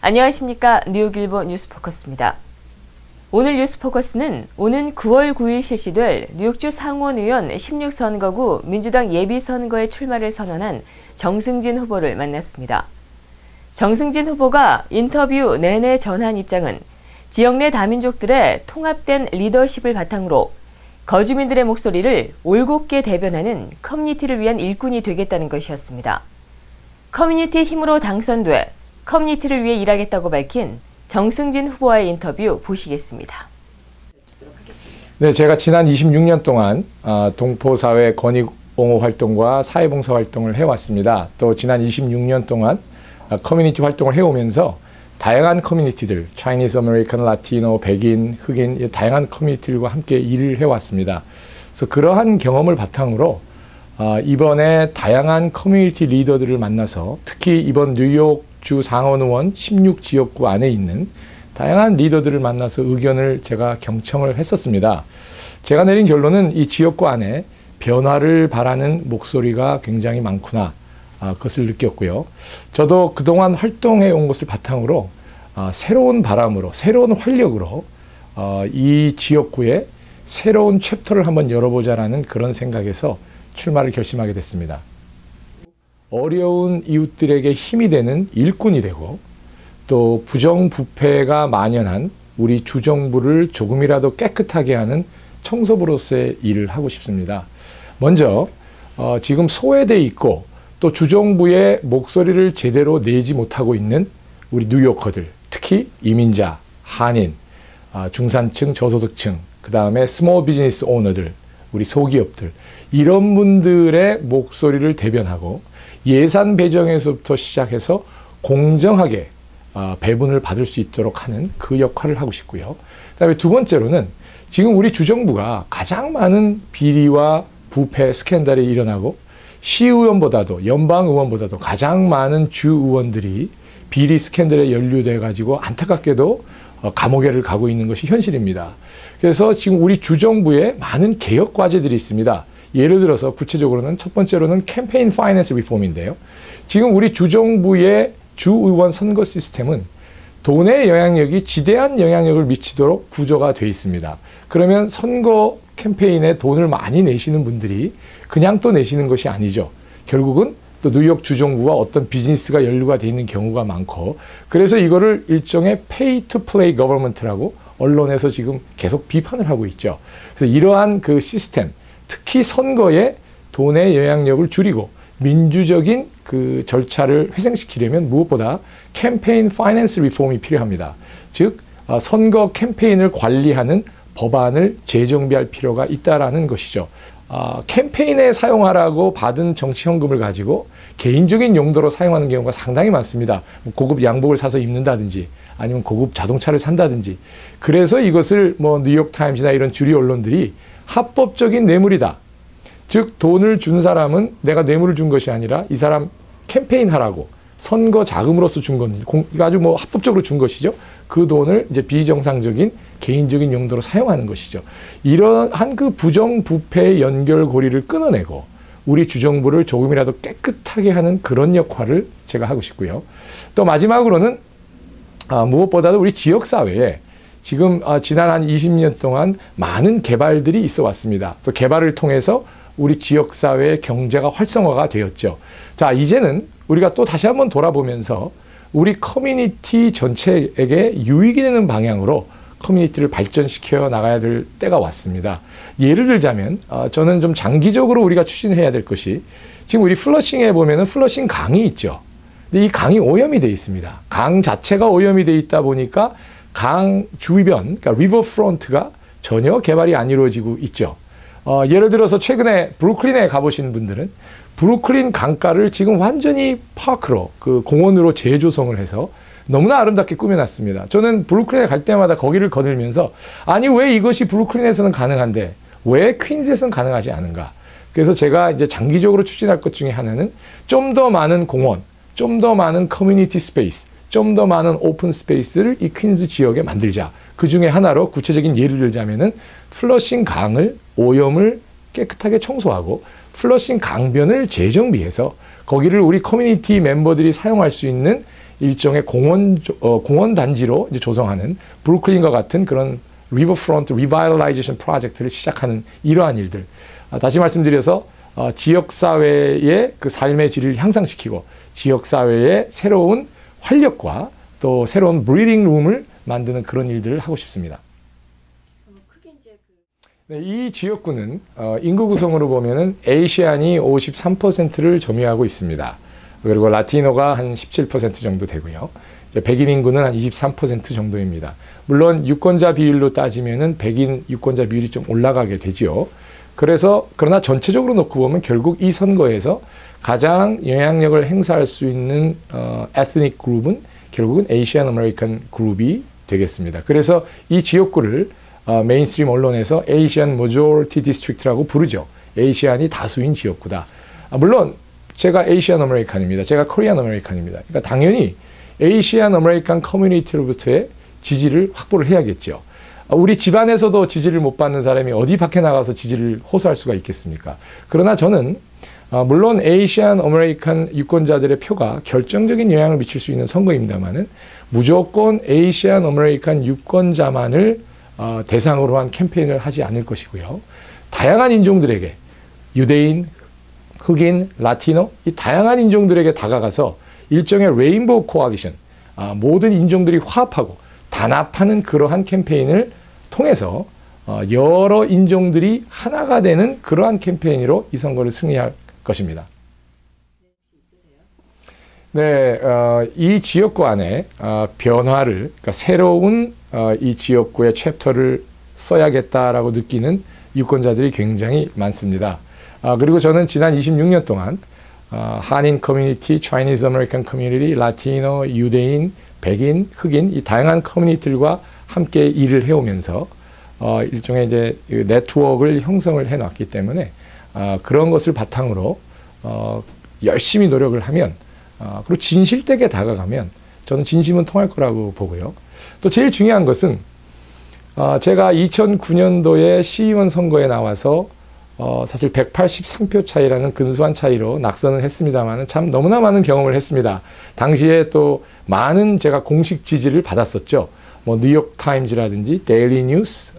안녕하십니까. 뉴욕일보 뉴스포커스입니다. 오늘 뉴스포커스는 오는 9월 9일 실시될 뉴욕주 상원의원 16선거구 민주당 예비선거에 출마를 선언한 정승진 후보를 만났습니다. 정승진 후보가 인터뷰 내내 전한 입장은 지역 내 다민족들의 통합된 리더십을 바탕으로 거주민들의 목소리를 올곧게 대변하는 커뮤니티를 위한 일꾼이 되겠다는 것이었습니다. 커뮤니티 힘으로 당선돼 커뮤니티를 위해 일하겠다고 밝힌 정승진 후보와의 인터뷰 보시겠습니다. 네, 제가 지난 26년 동안 동포사회 권익 옹호 활동과 사회봉사 활동을 해왔습니다. 또 지난 26년 동안 커뮤니티 활동을 해오면서 다양한 커뮤니티들, 차이니즈 아메리칸, 라티노, 백인, 흑인, 다양한 커뮤니티들과 함께 일을 해왔습니다. 그래서 그러한 경험을 바탕으로 이번에 다양한 커뮤니티 리더들을 만나서 특히 이번 뉴욕주 상원의원 16지역구 안에 있는 다양한 리더들을 만나서 의견을 제가 경청을 했었습니다. 제가 내린 결론은 이 지역구 안에 변화를 바라는 목소리가 굉장히 많구나. 그것을 느꼈고요. 저도 그동안 활동해 온 것을 바탕으로 새로운 바람으로, 새로운 활력으로 이 지역구에 새로운 챕터를 한번 열어보자라는 그런 생각에서 출마를 결심하게 됐습니다. 어려운 이웃들에게 힘이 되는 일꾼이 되고 또 부정부패가 만연한 우리 주정부를 조금이라도 깨끗하게 하는 청소부로서의 일을 하고 싶습니다. 먼저 지금 소외돼 있고 또 주정부의 목소리를 제대로 내지 못하고 있는 우리 뉴요커들, 특히 이민자, 한인, 중산층, 저소득층, 그 다음에 스몰 비즈니스 오너들, 우리 소기업들, 이런 분들의 목소리를 대변하고 예산 배정에서부터 시작해서 공정하게 배분을 받을 수 있도록 하는 그 역할을 하고 싶고요. 그 다음에 두 번째로는 지금 우리 주정부가 가장 많은 비리와 부패 스캔들이 일어나고 시의원보다도 연방의원보다도 가장 많은 주의원들이 비리 스캔들에 연루돼 가지고 안타깝게도 감옥에를 가고 있는 것이 현실입니다. 그래서 지금 우리 주정부에 많은 개혁 과제들이 있습니다. 예를 들어서 구체적으로는 첫 번째로는 캠페인 파이낸스 리폼인데요. 지금 우리 주정부의 주의원 선거 시스템은 돈의 영향력이 지대한 영향력을 미치도록 구조가 되어 있습니다. 그러면 선거 캠페인에 돈을 많이 내시는 분들이 그냥 또 내시는 것이 아니죠. 결국은 또 뉴욕 주정부와 어떤 비즈니스가 연루가 되어 있는 경우가 많고, 그래서 이거를 일종의 pay to play government라고 언론에서 지금 계속 비판을 하고 있죠. 그래서 이러한 그 시스템, 특히 선거에 돈의 영향력을 줄이고 민주적인 그 절차를 회생시키려면 무엇보다 캠페인 파이낸스 리폼이 필요합니다. 즉 선거 캠페인을 관리하는 법안을 재정비할 필요가 있다라는 것이죠. 캠페인에 사용하라고 받은 정치현금을 가지고 개인적인 용도로 사용하는 경우가 상당히 많습니다. 고급 양복을 사서 입는다든지 아니면 고급 자동차를 산다든지. 그래서 이것을 뭐 뉴욕타임즈나 이런 주류 언론들이 합법적인 뇌물이다. 즉 돈을 준 사람은 내가 뇌물을 준 것이 아니라 이 사람 캠페인 하라고 선거 자금으로서 준 건지 아주 뭐 합법적으로 준 것이죠. 그 돈을 이제 비정상적인 개인적인 용도로 사용하는 것이죠. 이러한 그 부정부패의 연결고리를 끊어내고 우리 주정부를 조금이라도 깨끗하게 하는 그런 역할을 제가 하고 싶고요. 또 마지막으로는 무엇보다도 우리 지역사회에 지금 지난 한 20년 동안 많은 개발들이 있어 왔습니다. 또 개발을 통해서 우리 지역사회의 경제가 활성화가 되었죠. 자, 이제는 우리가 또 다시 한번 돌아보면서 우리 커뮤니티 전체에게 유익이 되는 방향으로 커뮤니티를 발전시켜 나가야 될 때가 왔습니다. 예를 들자면 저는 좀 장기적으로 우리가 추진해야 될 것이 지금 우리 플러싱에 보면은 플러싱 강이 있죠. 근데 이 강이 오염이 되어 있습니다. 강 자체가 오염이 되어 있다 보니까 강 주변, 그러니까 리버프론트가 전혀 개발이 안 이루어지고 있죠. 예를 들어서 최근에 브루클린에 가보신 분들은 브루클린 강가를 지금 완전히 파크로, 그 공원으로 재조성을 해서 너무나 아름답게 꾸며놨습니다. 저는 브루클린에 갈 때마다 거기를 거닐면서 아니 왜 이것이 브루클린에서는 가능한데 왜 퀸즈에서는 가능하지 않은가. 그래서 제가 이제 장기적으로 추진할 것 중에 하나는 좀 더 많은 공원, 좀 더 많은 커뮤니티 스페이스, 좀 더 많은 오픈 스페이스를 이 퀸즈 지역에 만들자. 그 중에 하나로 구체적인 예를 들자면은 플러싱 강을 오염을 깨끗하게 청소하고 플러싱 강변을 재정비해서 거기를 우리 커뮤니티 멤버들이 사용할 수 있는 일종의 공원 단지로 이제 조성하는 브루클린과 같은 그런 리버프론트 리바이럴라이제이션 프로젝트를 시작하는 이러한 일들. 다시 말씀드려서 지역사회의 그 삶의 질을 향상시키고 지역사회의 새로운 활력과 또 새로운 브리딩 룸을 만드는 그런 일들을 하고 싶습니다. 네, 이 지역구는 인구 구성으로 보면은 에이시안이 53%를 점유하고 있습니다. 그리고 라티노가 한 17% 정도 되고요. 백인 인구는 한 23% 정도입니다. 물론 유권자 비율로 따지면은 백인 유권자 비율이 좀 올라가게 되죠. 그러나 전체적으로 놓고 보면 결국 이 선거에서 가장 영향력을 행사할 수 있는 에스닉 그룹은 결국은 에이시안 아메리칸 그룹이 되겠습니다. 그래서 이 지역구를 메인스트림 언론에서 에이시안 모조리티 디스트릭트라고 부르죠. 에이시안이 다수인 지역구다. 물론 제가 에이시안 아메리칸입니다. 제가 코리안 아메리칸입니다. 그러니까 당연히 에이시안 아메리칸 커뮤니티로부터의 지지를 확보를 해야겠죠. 우리 집안에서도 지지를 못 받는 사람이 어디 밖에 나가서 지지를 호소할 수가 있겠습니까? 그러나 저는 물론 에이시안 아메리칸 유권자들의 표가 결정적인 영향을 미칠 수 있는 선거입니다만은 무조건 에이시안 아메리칸 유권자만을 대상으로 한 캠페인을 하지 않을 것이고요. 다양한 인종들에게 유대인, 흑인, 라티노 이 다양한 인종들에게 다가가서 일종의 레인보우 코알리션 모든 인종들이 화합하고 단합하는 그러한 캠페인을 통해서 여러 인종들이 하나가 되는 그러한 캠페인으로 이 선거를 승리할 것입니다. 네, 이 지역구 안에 변화를, 그러니까 새로운 이 지역구의 챕터를 써야겠다라고 느끼는 유권자들이 굉장히 많습니다. 그리고 저는 지난 26년 동안 한인 커뮤니티, 차이니즈 아메리칸 커뮤니티, 라티노, 유대인, 백인, 흑인 이 다양한 커뮤니티들과 함께 일을 해오면서 일종의 이제 네트워크를 형성을 해놨기 때문에 그런 것을 바탕으로 열심히 노력을 하면 그리고 진실되게 다가가면 저는 진심은 통할 거라고 보고요. 또 제일 중요한 것은 제가 2009년도에 시의원 선거에 나와서 사실 183표 차이라는 근소한 차이로 낙선을 했습니다만 참 너무나 많은 경험을 했습니다. 당시에 또 많은 제가 공식 지지를 받았었죠. 뭐 뉴욕타임즈라든지 데일리 뉴스,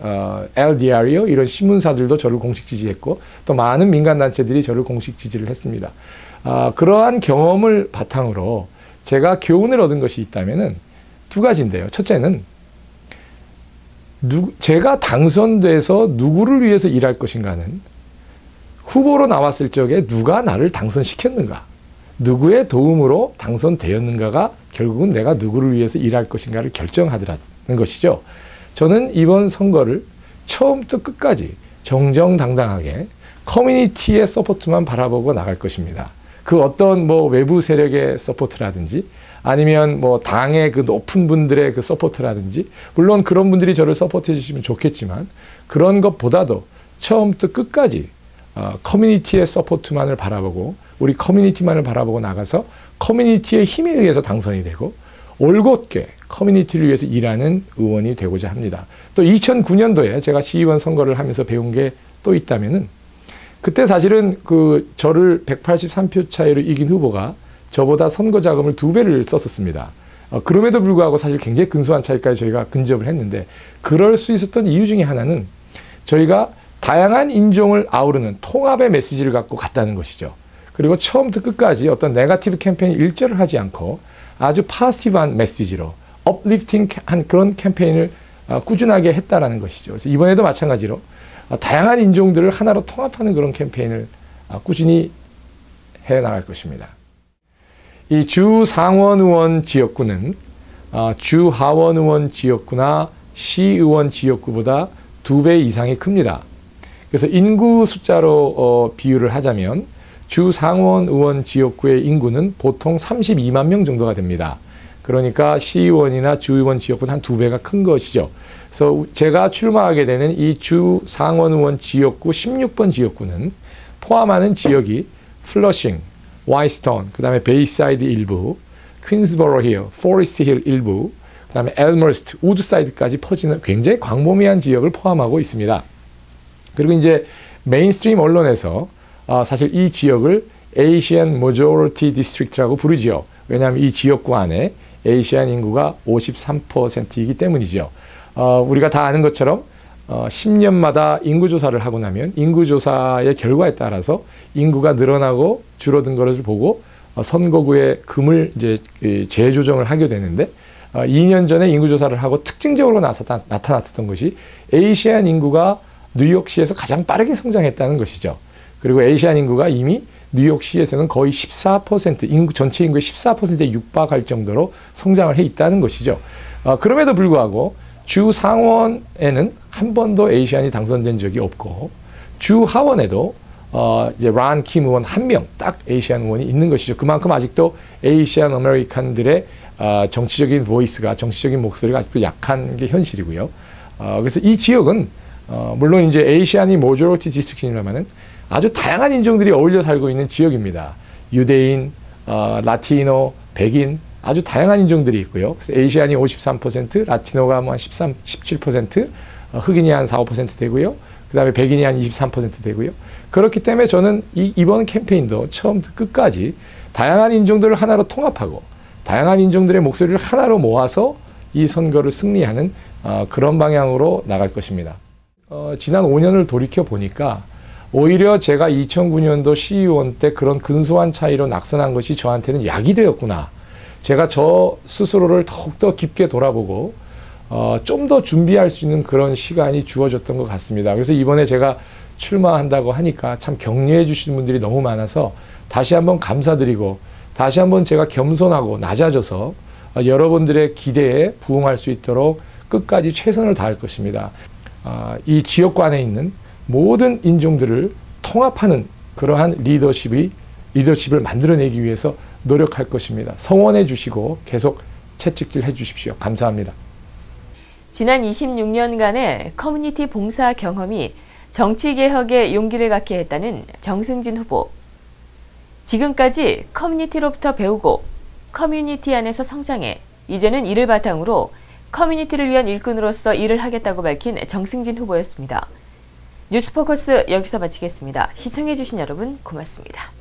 엘 디아리오 이런 신문사들도 저를 공식 지지했고 또 많은 민간단체들이 저를 공식 지지를 했습니다. 그러한 경험을 바탕으로 제가 교훈을 얻은 것이 있다면은 두 가지인데요. 첫째는 제가 당선돼서 누구를 위해서 일할 것인가는 후보로 나왔을 적에 누가 나를 당선시켰는가, 누구의 도움으로 당선되었는가가 결국은 내가 누구를 위해서 일할 것인가를 결정하더라는 것이죠. 저는 이번 선거를 처음부터 끝까지 정정당당하게 커뮤니티의 서포트만 바라보고 나갈 것입니다. 그 어떤 뭐 외부 세력의 서포트라든지 아니면 뭐 당의 그 높은 분들의 그 서포트라든지 물론 그런 분들이 저를 서포트해 주시면 좋겠지만 그런 것보다도 처음부터 끝까지 커뮤니티의 서포트만을 바라보고 우리 커뮤니티만을 바라보고 나가서 커뮤니티의 힘에 의해서 당선이 되고 올곧게 커뮤니티를 위해서 일하는 의원이 되고자 합니다. 또 2009년도에 제가 시의원 선거를 하면서 배운 게 또 있다면은 그때 사실은 그 저를 183표 차이로 이긴 후보가 저보다 선거 자금을 2배를 썼었습니다. 그럼에도 불구하고 사실 굉장히 근소한 차이까지 저희가 근접을 했는데 그럴 수 있었던 이유 중에 하나는 저희가 다양한 인종을 아우르는 통합의 메시지를 갖고 갔다는 것이죠. 그리고 처음부터 끝까지 어떤 네거티브 캠페인 일절을 하지 않고 아주 파지티브한 메시지로 업리프팅한 그런 캠페인을 꾸준하게 했다라는 것이죠. 그래서 이번에도 마찬가지로 다양한 인종들을 하나로 통합하는 그런 캠페인을 꾸준히 해나갈 것입니다. 이 주 상원 의원 지역구는 주 하원 의원 지역구나 시의원 지역구보다 2배 이상이 큽니다. 그래서 인구 숫자로 비유를 하자면 주 상원 의원 지역구의 인구는 보통 32만 명 정도가 됩니다. 그러니까 시의원이나 주의원 지역구는 한 2배가 큰 것이죠. 그래서 제가 출마하게 되는 이 주 상원 의원 지역구 16번 지역구는 포함하는 지역이 플러싱, 와이스톤, 그 다음에 베이사이드 일부, 퀸스버러 힐, 포레스트 힐 일부, 그 다음에 엘머스트, 우드사이드까지 퍼지는 굉장히 광범위한 지역을 포함하고 있습니다. 그리고 이제 메인스트림 언론에서 사실 이 지역을 에이시안 모조리티 디스트릭트라고 부르지요. 왜냐하면 이 지역구 안에 아시안 인구가 53%이기 때문이죠. 우리가 다 아는 것처럼 10년마다 인구조사를 하고 나면 인구조사의 결과에 따라서 인구가 늘어나고 줄어든 것을 보고 선거구의 금을 이제 재조정을 하게 되는데 2년 전에 인구조사를 하고 특징적으로 나타났던 것이 아시안 인구가 뉴욕시에서 가장 빠르게 성장했다는 것이죠. 그리고 아시안 인구가 이미 뉴욕시에서는 거의 14%, 전체 인구의 14%에 육박할 정도로 성장을 해 있다는 것이죠. 그럼에도 불구하고 주 상원에는 한 번도 아시안이 당선된 적이 없고 주 하원에도 이제 란 킴 의원 한 명 딱 아시안 의원이 있는 것이죠. 그만큼 아직도 아시안 아메리칸들의 정치적인 보이스가, 정치적인 목소리가 아직도 약한 게 현실이고요. 그래서 이 지역은 물론 이제 아시안이 모조리티 디스트릭트입니다만은 아주 다양한 인종들이 어울려 살고 있는 지역입니다. 유대인, 라티노, 백인 아주 다양한 인종들이 있고요. 그래서 아시안이 53%, 라티노가 뭐 한 13, 17%, 흑인이 한 4, 5% 되고요. 그 다음에 백인이 한 23% 되고요. 그렇기 때문에 저는 이번 캠페인도 처음부터 끝까지 다양한 인종들을 하나로 통합하고 다양한 인종들의 목소리를 하나로 모아서 이 선거를 승리하는 그런 방향으로 나갈 것입니다. 지난 5년을 돌이켜 보니까 오히려 제가 2009년도 시의원 때 그런 근소한 차이로 낙선한 것이 저한테는 약이 되었구나. 제가 저 스스로를 더욱더 깊게 돌아보고 좀 더 준비할 수 있는 그런 시간이 주어졌던 것 같습니다. 그래서 이번에 제가 출마한다고 하니까 참 격려해 주시는 분들이 너무 많아서 다시 한번 감사드리고 다시 한번 제가 겸손하고 낮아져서 여러분들의 기대에 부응할 수 있도록 끝까지 최선을 다할 것입니다. 이 지역관에 있는 모든 인종들을 통합하는 그러한 리더십을 만들어내기 위해서 노력할 것입니다. 성원해 주시고 계속 채찍질 해 주십시오. 감사합니다. 지난 26년간의 커뮤니티 봉사 경험이 정치개혁에 용기를 갖게 했다는 정승진 후보. 지금까지 커뮤니티로부터 배우고 커뮤니티 안에서 성장해 이제는 이를 바탕으로 커뮤니티를 위한 일꾼으로서 일을 하겠다고 밝힌 정승진 후보였습니다. 뉴스포커스 여기서 마치겠습니다. 시청해주신 여러분 고맙습니다.